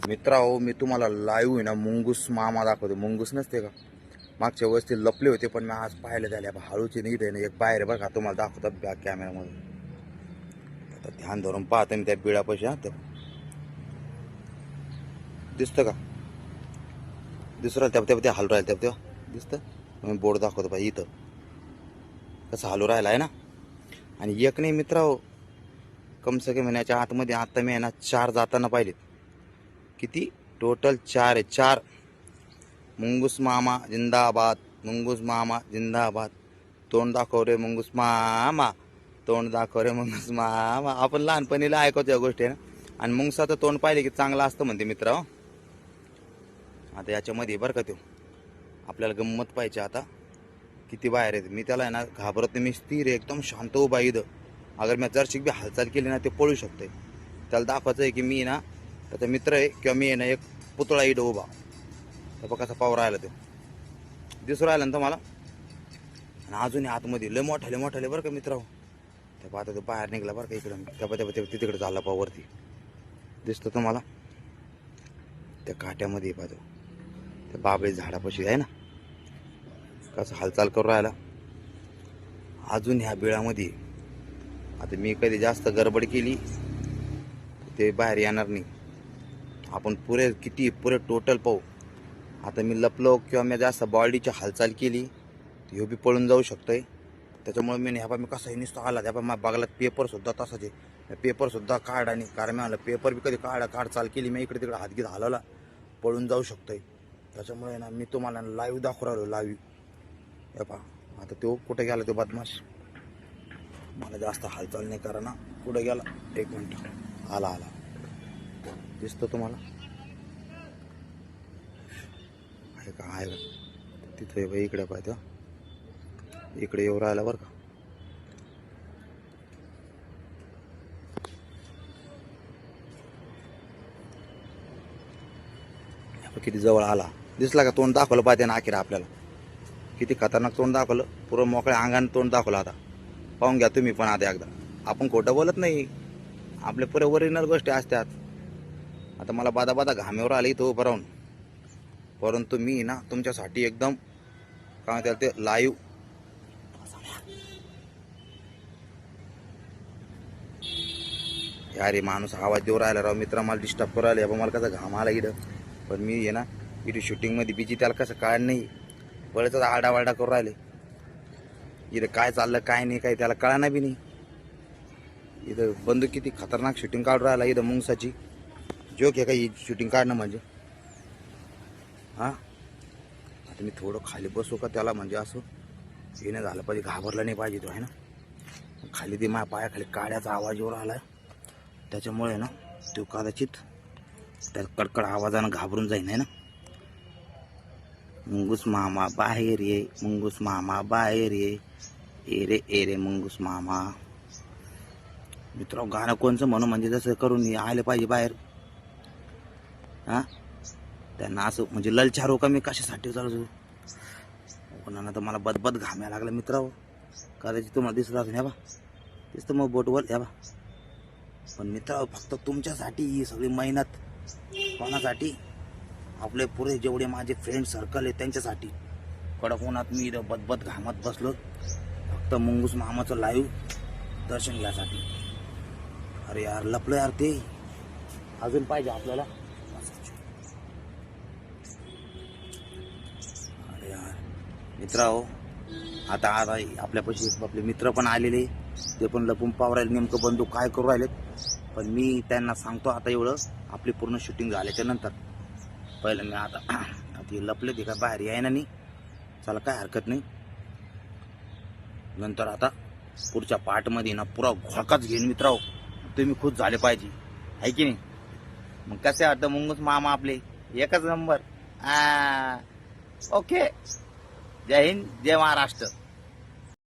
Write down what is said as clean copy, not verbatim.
मित्रांनो, मी तुम्हाला लाईव्ह आहे ना मुंगूस मामा दाखवतो. मुंगूस नसते का, मागच्या वेळेस ते लपले होते, पण मी आज पाहायला झाले. हळूचे नाही ना एक बाहेर बघा, तुम्हाला दाखवतात बॅक कॅमेरामध्ये. आता ध्यान धरून पाहतो मी त्या बिळापाशी. हा, दिसतं का? दुसरा त्या हलू राहिला तेव्हा दिसतं. मी बोर्ड दाखवतो पाहिजे इथं कसं हलू राहिला आहे ना. आणि एक नाही मित्रांनो, कम से कम महिन्याच्या आतमध्ये आता मी आहे ना 4 जाताना पाहिलेत. किती टोटल 4 आहे. 4 मुंगूस मामा जिंदाबाद, मुंगूस मामा जिंदाबाद. तोंड दाखव रे मुंगूस मामा, तोंड दाखव रे मुंगूस मामा. आपण लहानपणीला ऐकतो या गोष्टी आहे ना. आणि मुंगसाचं तोंड पाहिले की चांगलं असतं म्हणते मित्रांनो. आता याच्यामध्ये बरं का, तो आपल्याला गंमत पाहिजे. आता किती बाहेर आहेत. मी त्याला आहे ना घाबरत नाही. मी स्थिर आहे, एकदम शांत उभा इथं. अगर मी जर शिक बी हालचाल केली ना ते पळू शकते. त्याला दाखवायचं आहे की मी ना त्याचा मित्र आहे किंवा मी आहे ना एक पुतळा इथं उभा. तर बघा कसा पावर राहिला, तो दिसू राहिला ना तुम्हाला. आणि अजूनही आतमध्ये लय मोठाले बरं का मित्रांनो. त्या पाहता तो बाहेर निघाला बरं का इकडं. त्या तिकडे झाला पावरती दिसतो तुम्हाला. त्या काट्यामध्ये पाहतो त्या बाबळी झाडापाशी आहे ना कसं हालचाल करू राहिला. अजून ह्या बिळामध्ये आता मी कधी जास्त गडबड केली ते बाहेर येणार नाही. आपण पुरे टोटल पाहू. आता मी लपलो किंवा मी जास्त बॉडीची हालचाल केली तर ह्यो बी पळून जाऊ शकतोय. त्याच्यामुळे मी ह्या मी कसाही नुसतं आला. त्या माझ्या बागलात पेपरसुद्धा तसाच आहे. पेपरसुद्धा काढ. आणि कारण मी आलं पेपर बी कधी काढ चाल केली मी इकडे तिकडे हातगीत हलवला पळून जाऊ शकतोय. त्याच्यामुळे ना मी तुम्हाला लाईव्ह दाखवू राहिलो. लाईव्ह हे पहा. आता तो कुठे गेला तो बदमाश. मला जास्त हालचाल नाही करा ना. कुठे गेला? एक मिनिट. आला दिसतो तुम्हाला आहे का? आहे का तिथं? बाई इकडे पाहतो. इकडे येऊ राहिला बरं का. किती जवळ आला. दिसला का? तोंड दाखवलं पाहिजे ना अखेर आपल्याला. किती खतरनाक तोंड दाखवलं. पुरं मोकळ्या अंगाने तोंड दाखवलं. आता पाहून घ्या तुम्ही पण. आता एकदा आपण खोटं बोलत नाही. आपले पुरे ओरिजिनल गोष्टी असतात. आता मला बादा घामेवर आली इथं उभं राहून. परंतु मी ना तुमच्यासाठी एकदम काय म्हणतात ते लाईव्ह. अरे माणूस आवाज देऊ राहिला राव. मित्र मला डिस्टर्ब करू राहिले. मला कसा घाम आला इथं. पण मी आहे ना इथं शूटिंगमध्ये बिजी. त्याला कसं काय नाही बळच आरडावारडा करू राहिले. इथं काय चाललं काय नाही काय त्याला कळना बी नाही. इथं बंदूक किती खतरनाक शूटिंग काढून राहिला. इथं मुंगसाची जोक आहे का ही शूटिंग काढणं म्हणजे. हां, आता मी थोडं खाली बसू का त्याला म्हणजे असं येणं झालं पाहिजे. घाबरला नाही पाहिजे तो आहे ना. खाली ते माझ्या पायाखाली काड्याचा आवाज येऊ राहिला. त्याच्यामुळे ना तो कदाचित त्या कडकड आवाजानं घाबरून जाईन आहे ना. मुंगूस मामा बाहेर ये, मुंगूस मामा बाहेर ये, एरे मुंगूस मामा. मित्र गाणं कोणचं म्हणू म्हणजे जसं करून आले पाहिजे बाहेर. हां, त्यांना असं म्हणजे ललचारू का मी कशासाठी चालू. कोणाला तर मला बदबद घाम्या लागला मित्रांनो. कदाचित तुम्हाला दिसत असेल. ह्या बा दिसतं मग बोटवर. ह्या बा. पण मित्र फक्त तुमच्यासाठी ही सगळी मेहनत. कोणासाठी? आपले पुरे जेवढे माझे फ्रेंड सर्कल आहे त्यांच्यासाठी. कडक उन्हात मी इथं बदबद घामत बसलो फक्त मुंगूस मामाचं लाईव्ह दर्शन घ्यासाठी. अरे यार लपलं यार ते. अजून पाहिजे आपल्याला. अरे यार मित्रांनो, आता आपल्यापाशी आपले मित्र पण आलेले. ते पण लपून पाहू राहिले नेमकं बंदूक काय करू राहिलेत. पण मी त्यांना सांगतो आता एवढं. आपली पूर्ण शूटिंग झाल्याच्या नंतर पहिलं मी आता ते लपले ते का बाहेर यायना नाही. चला काय हरकत नाही. नंतर आता पुढच्या पार्टमध्ये ना पुरा घोळकाच घेईन मित्रांनो. तुम्ही खुश झाले पाहिजे आहे की नाही. मग कसे वाटतं मुंगूस मामा आपले एकच नंबर. ओके. जय हिंद, जय महाराष्ट्र.